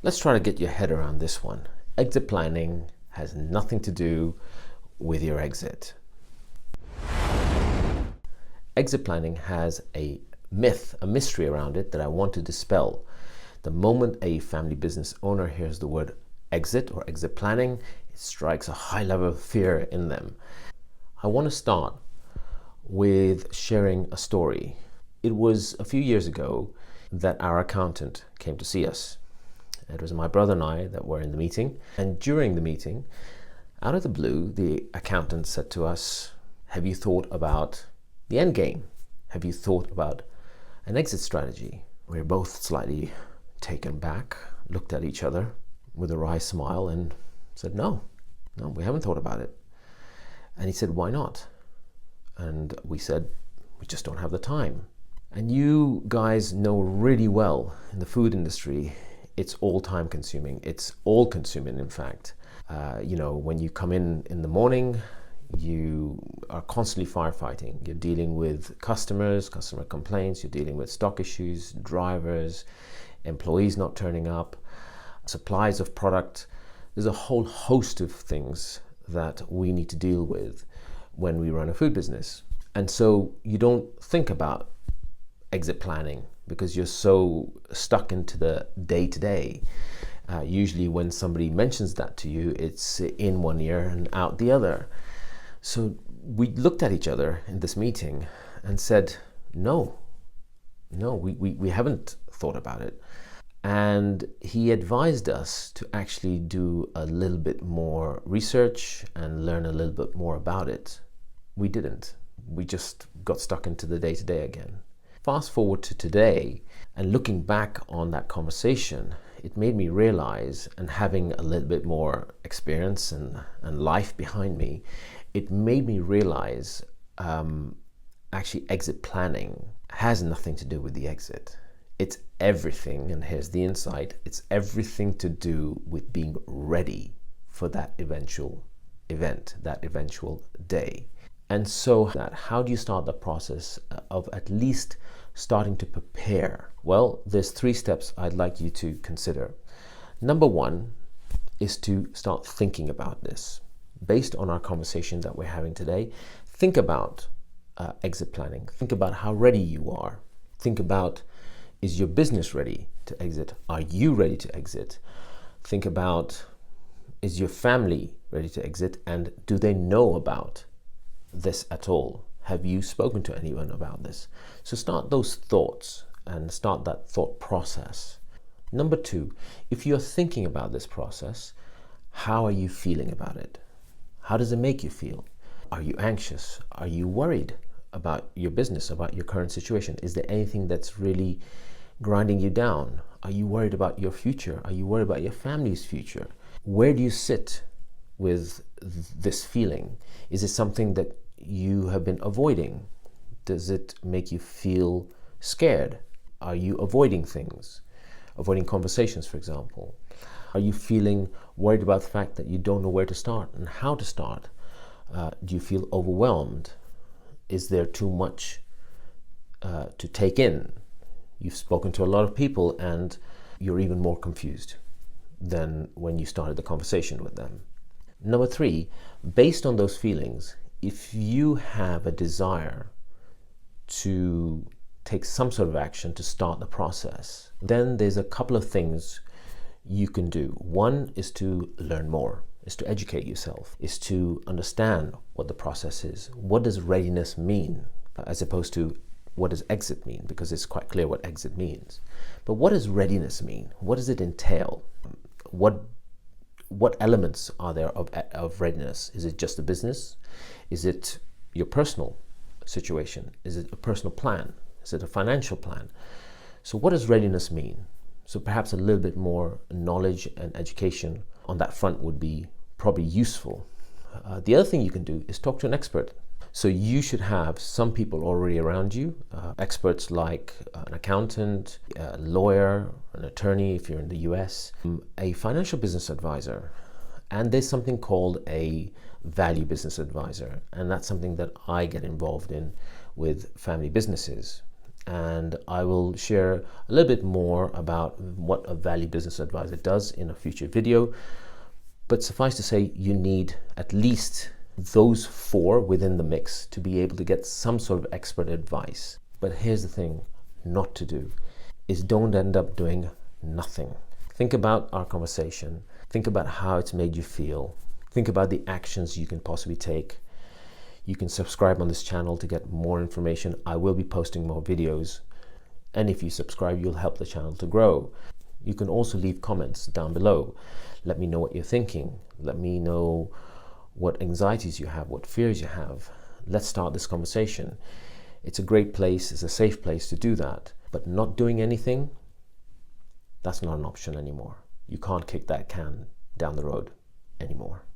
Let's try to get your head around this one. Exit planning has nothing to do with your exit. Exit planning has a myth, a mystery around it that I want to dispel. The moment a family business owner hears the word exit or exit planning, it strikes a high level of fear in them. I want to start with sharing a story. It was a few years ago that our accountant came to see us. It was my brother and I that were in the meeting, and during the meeting, out of the blue, the accountant said to us, "Have you thought about the end game? Have you thought about an exit strategy?" We were both slightly taken back, looked at each other with a wry smile and said, no, we haven't thought about it. And he said, "Why not?" And we said, "We just don't have the time." And you guys know really well in the food industry, it's all time consuming. It's all consuming, in fact. When you come in the morning, you are constantly firefighting. You're dealing with customers, customer complaints, you're dealing with stock issues, drivers, employees not turning up, supplies of product. There's a whole host of things that we need to deal with when we run a food business. And so you don't think about exit planning because you're so stuck into the day-to-day. Usually when somebody mentions that to you, it's in one ear and out the other. So we looked at each other in this meeting and said, no, we haven't thought about it. And he advised us to actually do a little bit more research and learn a little bit more about it. We didn't. We just got stuck into the day-to-day again. Fast forward to today, and looking back on that conversation, it made me realize, and having a little bit more experience and life behind me, it made me realize actually exit planning has nothing to do with the exit. It's everything, and here's the insight, it's everything to do with being ready for that eventual event, that eventual day. And so how do you start the process of at least starting to prepare? Well, there's 3 steps I'd like you to consider. Number 1 is to start thinking about this. Based on our conversation that we're having today, think about exit planning. Think about how ready you are. Think about, is your business ready to exit? Are you ready to exit? Think about, is your family ready to exit, and do they know about this at all? Have you spoken to anyone about this? So start those thoughts and start that thought process. Number 2, if you're thinking about this process, how are you feeling about it? How does it make you feel? Are you anxious? Are you worried about your business, about your current situation? Is there anything that's really grinding you down? Are you worried about your future? Are you worried about your family's future? Where do you sit with this feeling? Is it something that you have been avoiding? Does it make you feel scared? Are you avoiding things? Avoiding conversations, for example? Are you feeling worried about the fact that you don't know where to start and how to start? Do you feel overwhelmed? Is there too much to take in? You've spoken to a lot of people and you're even more confused than when you started the conversation with them. Number 3, based on those feelings, if you have a desire to take some sort of action to start the process, then there's a couple of things you can do. One is to learn more, is to educate yourself, is to understand what the process is. What does readiness mean, as opposed to what does exit mean? Because it's quite clear what exit means. But what does readiness mean? What does it entail? What elements are there of readiness? Is it just the business? Is it your personal situation? Is it a personal plan? Is it a financial plan? So what does readiness mean? So perhaps a little bit more knowledge and education on that front would be probably useful. The other thing you can do is talk to an expert. So you should have some people already around you, experts like an accountant, a lawyer, an attorney if you're in the US, a financial business advisor, and there's something called a value business advisor, and that's something that I get involved in with family businesses. and I will share a little bit more about what a value business advisor does in a future video. But suffice to say, you need at least those 4 within the mix to be able to get some sort of expert advice. But here's the thing not to do, is don't end up doing nothing. Think about our conversation. Think about how it's made you feel. Think about the actions you can possibly take. You can subscribe on this channel to get more information. I will be posting more videos. And if you subscribe, you'll help the channel to grow. You can also leave comments down below. Let me know what you're thinking. Let me know what anxieties you have, what fears you have. Let's start this conversation. It's a great place, it's a safe place to do that. But not doing anything, that's not an option anymore. You can't kick that can down the road anymore.